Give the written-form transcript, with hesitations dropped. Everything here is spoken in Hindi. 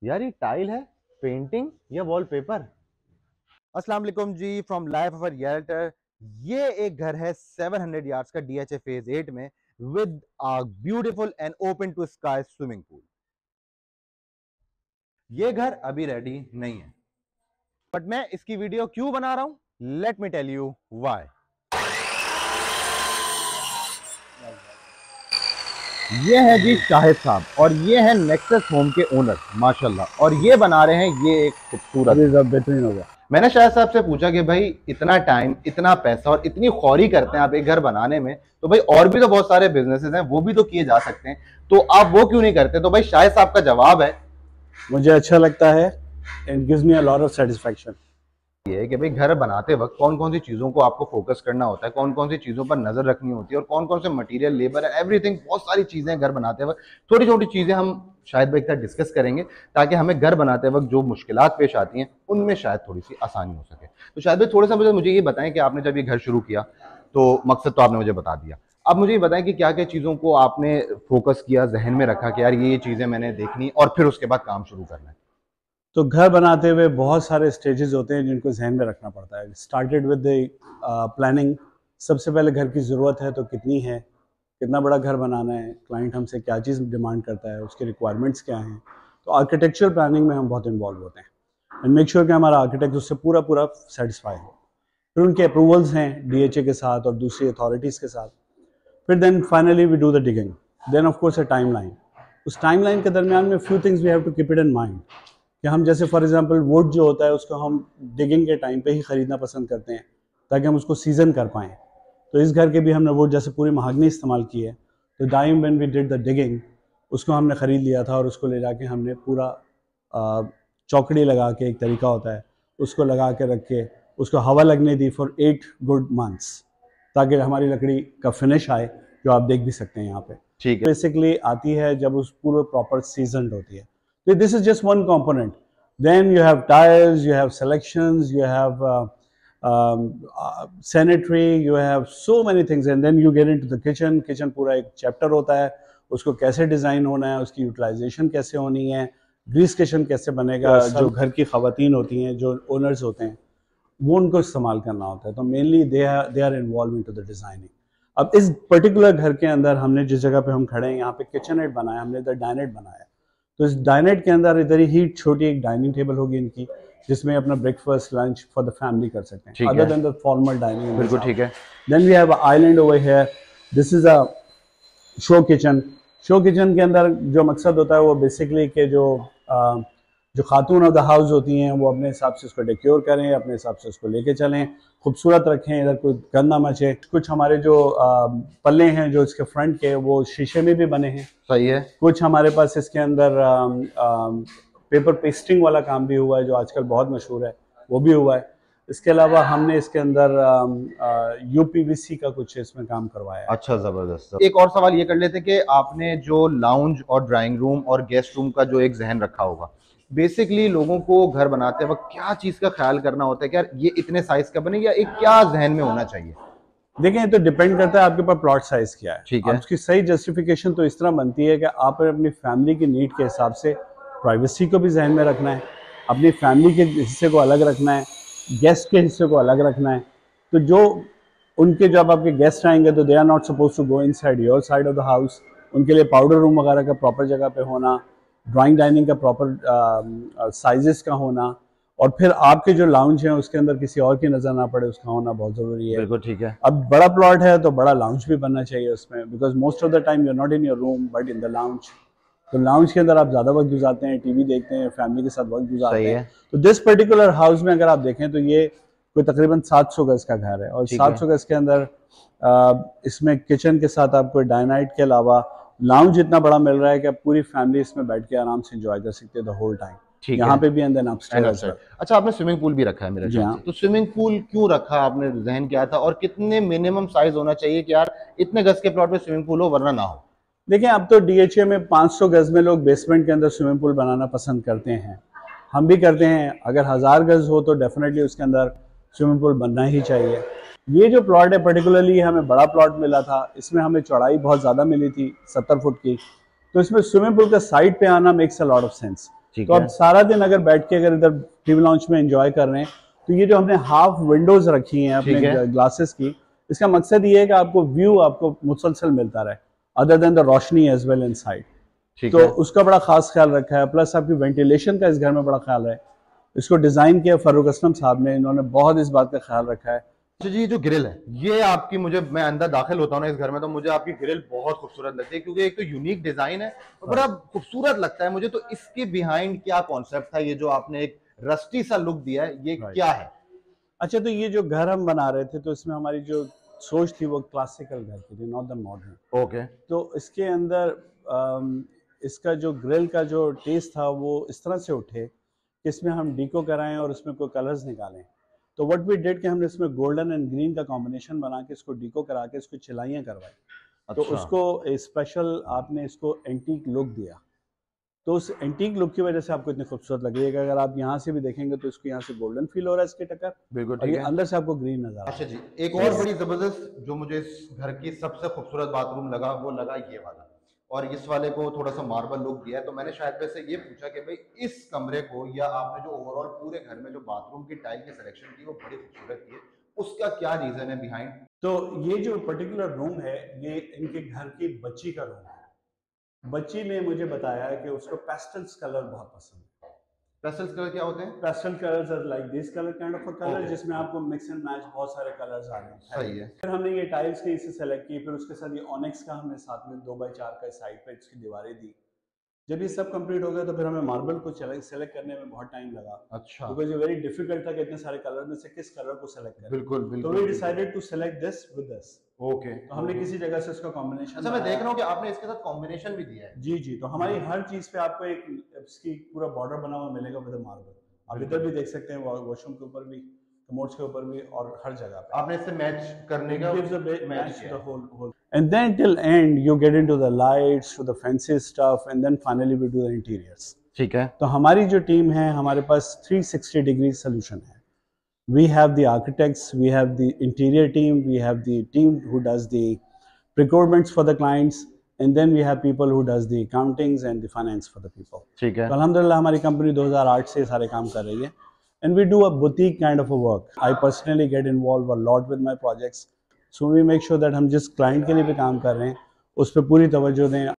यार ये टाइल है, पेंटिंग या वॉलपेपर। अस्सलाम वालेकुम जी, फ्रॉम लाइफ ऑफ रियल्टर। ये एक घर है 700 यार्ड्स का डीएचए फेज 8 में with a beautiful and open to sky swimming pool. ये घर अभी रेडी नहीं है, बट मैं इसकी वीडियो क्यों बना रहा हूं, let me tell you why. ये है जी शाहिद साहब और ये है नेक्सस होम के ओनर माशाल्लाह, और ये बना रहे हैं ये एक खूबसूरत बेहतरीन होगा। मैंने शायद साहब से पूछा कि भाई इतना टाइम, इतना पैसा और इतनी खौरी करते हैं आप एक घर बनाने में, तो भाई और भी तो बहुत सारे बिजनेसेस हैं, वो भी तो किए जा सकते हैं, तो आप वो क्यों नहीं करते? तो भाई शाहिद साहब का जवाब है, मुझे अच्छा लगता है, it gives me a lot of satisfaction. ये है कि भाई घर बनाते वक्त कौन कौन सी चीज़ों को आपको फोकस करना होता है, कौन कौन सी चीज़ों पर नज़र रखनी होती है, और कौन कौन से मटेरियल, लेबर है, एवरीथिंग, बहुत सारी चीज़ें घर बनाते वक्त, छोटी छोटी चीज़ें हम शायद भाई एक साथ डिस्कस करेंगे ताकि हमें घर बनाते वक्त जो मुश्किलात पेश आती हैं उनमें शायद थोड़ी सी आसानी हो सके। तो शायद भाई थोड़ा सा मुझे ये बताएं कि आपने जब ये घर शुरू किया तो मकसद तो आपने मुझे बता दिया, अब मुझे ये बताएं कि क्या क्या चीज़ों को आपने फोकस किया, जहन में रखा कि यार ये चीज़ें मैंने देखनी और फिर उसके बाद काम शुरू करना है। तो घर बनाते हुए बहुत सारे स्टेजेस होते हैं जिनको जहन में रखना पड़ता है। Started with the planning. सबसे पहले घर की ज़रूरत है तो कितनी है, कितना बड़ा घर बनाना है, क्लाइंट हमसे क्या चीज़ डिमांड करता है, उसके रिक्वायरमेंट्स क्या हैं। तो आर्किटेक्चरल प्लानिंग में हम बहुत इन्वॉल्व होते हैं एंड मेक श्योर कि हमारा आर्किटेक्ट उससे पूरा पूरा सेटिस्फाई हो। फिर उनके अप्रूवल्स हैं डीएचए के साथ और दूसरी अथॉरिटीज़ के साथ। फिर then finally we do the digging. Then of course a time line. उस टाइम लाइन के दरमियान में few things we have to keep it in mind कि हम जैसे फॉर एग्जांपल वुड जो होता है उसको हम डिगिंग के टाइम पे ही ख़रीदना पसंद करते हैं ताकि हम उसको सीजन कर पाएँ। तो इस घर के भी हमने वुड जैसे पूरी महागनी इस्तेमाल की है। तो time when we did the digging उसको हमने ख़रीद लिया था और उसको ले जाके हमने पूरा चौकड़ी लगा के, एक तरीका होता है, उसको लगा के रख के उसको हवा लगने दी फॉर 8 गुड मंथ्स ताकि हमारी लकड़ी का फिनिश आए, जो आप देख भी सकते हैं यहाँ पे। ठीक है। बेसिकली आती है जब उस पूरे प्रॉपर सीजनड होती है। So this is just one component. Then you have tiles, you have selections, you have sanitary, you have so many things, and then you get into the kitchen. Kitchen पूरा एक चैप्टर होता है, उसको कैसे डिज़ाइन होना है, उसकी यूटिलाइजेशन कैसे होनी है, ग्रीस किचन कैसे बनेगा, जो घर की ख़वातीन होती हैं, जो ओनर्स होते हैं, वो उनको इस्तेमाल करना होता है। तो mainly they are involve in to the designing. अब इस पर्टिकुलर घर के अंदर हमने जिस जगह पे हम खड़े हैं यहाँ पे किचनेट बनाया, हमने इधर डाइनेट बनाया। तो इस डाइनेट के अंदर इधर ही छोटी एक डाइनिंग टेबल होगी इनकी, जिसमें अपना breakfast lunch for the family कर सकते हैं, other than the formal dining. बिल्कुल ठीक है। Then we have a island over here. This is a show kitchen. Show kitchen के अंदर जो मकसद होता है वो बेसिकली कि जो खातून ऑफ द हाउस होती हैं वो अपने हिसाब से उसको डेक्योर करें, अपने हिसाब से उसको लेके चलें, खूबसूरत रखें, इधर कोई गंद ना मचे। कुछ हमारे जो पल्ले हैं जो इसके फ्रंट के, वो शीशे में भी बने हैं। सही है। कुछ हमारे पास इसके अंदर पेपर पेस्टिंग वाला काम भी हुआ है जो आजकल बहुत मशहूर है, वो भी हुआ है। इसके अलावा हमने इसके अंदर यूपीवीसी का कुछ इसमें काम करवाया है। अच्छा, जबरदस्त। एक और सवाल ये कर लेते कि आपने जो लाउंज और ड्राइंग रूम और गेस्ट रूम का जो एक जहन रखा होगा, बेसिकली लोगों को घर बनाते वक्त क्या चीज का ख्याल करना होता है कि यार ये इतने साइज का बने, या एक क्या जहन में होना चाहिए? देखें, तो डिपेंड करता है आपके पास प्लॉट साइज क्या है। ठीक है। उसकी सही जस्टिफिकेशन तो इस तरह बनती है कि आप अपनी फैमिली की नीड के हिसाब से प्राइवेसी को भी जहन में रखना है, अपनी फैमिली के हिस्से को अलग रखना है, गेस्ट के हिस्से को अलग रखना है। तो जो उनके जब आपके गेस्ट आएंगे तो they are not suppose to go inside your side of the house. उनके लिए पाउडर रूम वगैरह का प्रॉपर जगह पे होना, ड्राइंग डाइनिंग का प्रॉपर साइजेस का होना, और फिर आपके जो लाउंज है उसके अंदर किसी और की नज़र ना पड़े, उसका होना बहुत ज़रूरी है। बिल्कुल ठीक है। अब बड़ा प्लॉट है तो बड़ा लाउंज भी बनना चाहिए उसमें, because most of the time you are not in your room but in the lounge. तो लाउंज के अंदर आप ज़्यादा वक्त गुजारते हैं, टीवी देखते हैं, फैमिली के साथ वक्त गुजारते हैं। तो दिस पर्टिकुलर हाउस में अगर आप देखें तो ये कोई तकरीबन 700 गज का घर है, और 700 गज के अंदर इसमें किचन के साथ आपको डाइनाइट के अलावा लाउंज इतना बड़ा मिल रहा है कि आप पूरी फैमिली इसमें बैठ के आराम से एंजॉय कर सकते हैं द होल टाइम। यहाँ पे भी एंड देन अपस्टेयर्स। अच्छा, आपने स्विमिंग पूल भी रखा है मेरे ख्याल से, तो स्विमिंग पूल क्यों रखा, आपने जहन क्या था, और कितने मिनिमम साइज होना चाहिए कि यार इतने गज के प्लॉट में स्विमिंग पूल हो वरना ना हो? देखिए, अब तो डीएचए में 500 गज में लोग बेसमेंट के अंदर स्विमिंग पूल बनाना पसंद करते हैं, हम भी करते हैं। अगर 1000 गज हो तो डेफिनेटली उसके अंदर स्विमिंग पूल बनना ही चाहिए। ये जो प्लॉट है पर्टिकुलरली हमें बड़ा प्लॉट मिला था, इसमें हमें चौड़ाई बहुत ज़्यादा मिली थी 70 फुट की, तो इसमें स्विमिंग पूल का साइड पे आना makes a lot of sense. ठीक तो है। आप सारा दिन अगर बैठ के अगर इधर टीवी लॉन्च में एंजॉय कर रहे हैं, तो ये जो हमने हाफ विंडोज रखी हैं अपने ग्लासेस की, इसका मकसद ये है कि आपको व्यू आपको मुसलसल मिलता रहे, अदर देन द रोशनी एज वेल इनसाइड। तो उसका बड़ा खास ख्याल रखा है, प्लस आपकी वेंटिलेशन का इस घर में बड़ा ख्याल है। इसको डिजाइन किया फारूक असलम साहब ने, इन्होंने बहुत इस बात का ख्याल रखा है। अच्छा जी, जो ग्रिल है ये आपकी, मुझे मैं अंदर दाखिल होता हूँ ना इस घर में तो मुझे आपकी ग्रिल बहुत खूबसूरत लगती है, क्योंकि एक तो यूनिक डिजाइन है और बड़ा खूबसूरत लगता है मुझे। तो इसके बिहाइंड क्या कॉन्सेप्ट था, ये जो आपने एक रस्टी सा लुक दिया है, ये क्या है? अच्छा, तो ये जो घर हम बना रहे थे तो इसमें हमारी जो सोच थी वो क्लासिकल घर की थी, नॉट द मॉडर्न। ओके। तो इसके अंदर इसका जो ग्रिल का जो टेस्ट था वो इस तरह से उठे कि इसमें हम डीको कराएं और उसमें कोई कलर्स निकालें। तो व्हाट वी डिड कि हमने इसमें गोल्डन एंड ग्रीन का कॉम्बिनेशन बना के इसको डीको करा के इसको चिलाइयाँ करवाई। तो उसको स्पेशल आपने इसको एंटीक लुक दिया। तो उस एंटीक लुक की वजह से आपको इतनी खूबसूरत लग रही है कि अगर आप यहाँ से भी देखेंगे तो इसको यहाँ से गोल्डन फील हो रहा है इसके टक्कर, बिल्कुल और ठीक ये है। अंदर से आपको ग्रीन नजर आ रहा है। अच्छा जी, एक और बड़ी जबरदस्त जो मुझे इस घर की सबसे खूबसूरत बाथरूम लगा वो लगा ये वाला, और इस वाले को थोड़ा सा मार्बल लुक दिया है। तो मैंने शायद वैसे ये पूछा कि भाई इस कमरे को या आपने जो ओवरऑल पूरे घर में जो बाथरूम की टाइल की सिलेक्शन की वो बड़ी खूबसूरत की है, उसका क्या रीजन है बिहाइंड? तो ये जो पर्टिकुलर रूम है ये इनके घर की बच्ची का रूम है। बच्ची ने मुझे बताया कि उसको पेस्टल्स कलर बहुत पसंद है। पेस्टल्स कलर क्या होते हैं? Pastel colours are like this colour kind of a colour, जिसमें आपको मिक्स एंड मैच बहुत सारे कलर्स आ रहे हैं। सही है। फिर हमने ये टाइल्स के इसे सेलेक्ट की, फिर उसके साथ ये ऑनिक्स का हमने साथ में 2x4 का साइड पे इसकी दीवारें दी। जब ये सब कंप्लीट हो गया तो फिर हमें मार्बल को सेलेक्ट करने में बहुत टाइम लगा। अच्छा। बिकॉज़ ये वेरी डिफिकल्ट था कि इतने सारे कलर में से किस कलर को सेलेक्ट करें। बिल्कुल तो बिल्कुल। We decided to select this with this. Okay. तो हमने किसी जगह से इसका कॉम्बिनेशन, अच्छा, मैं देख रहा हूँ कि आपने इसके साथ कॉम्बिनेशन भी दिया है। जी जी, तो हमारी हर चीज पे आपको एक इसकी पूरा बॉर्डर बना हुआ मिलेगा विद मार्बल। आप इधर भी देख सकते हैं, वॉशरूम के ऊपर भी, कमोड्स के ऊपर भी, और हर जगह पे आपने इससे मैच करने का match the whole. And then till end you get into the lights, to the fancy stuff, and then finally we do the interiors. ठीक है। तो हमारी जो टीम है, हमारे पास 360 डिग्री सोल्यूशन है। We have the architects, we have the interior team, we have the team who does the procurements for the clients, and then we have people who does the accountings and the finance for the people. ठीक है। तो अल्हम्दुलिल्लाह हमारी कंपनी 2008 से सारे काम कर रही है, and we do a boutique kind of a work. I personally get involved a lot with my projects, so we make sure that हम जिस client के लिए भी काम कर रहे हैं उस पर पूरी तवज्जो दें।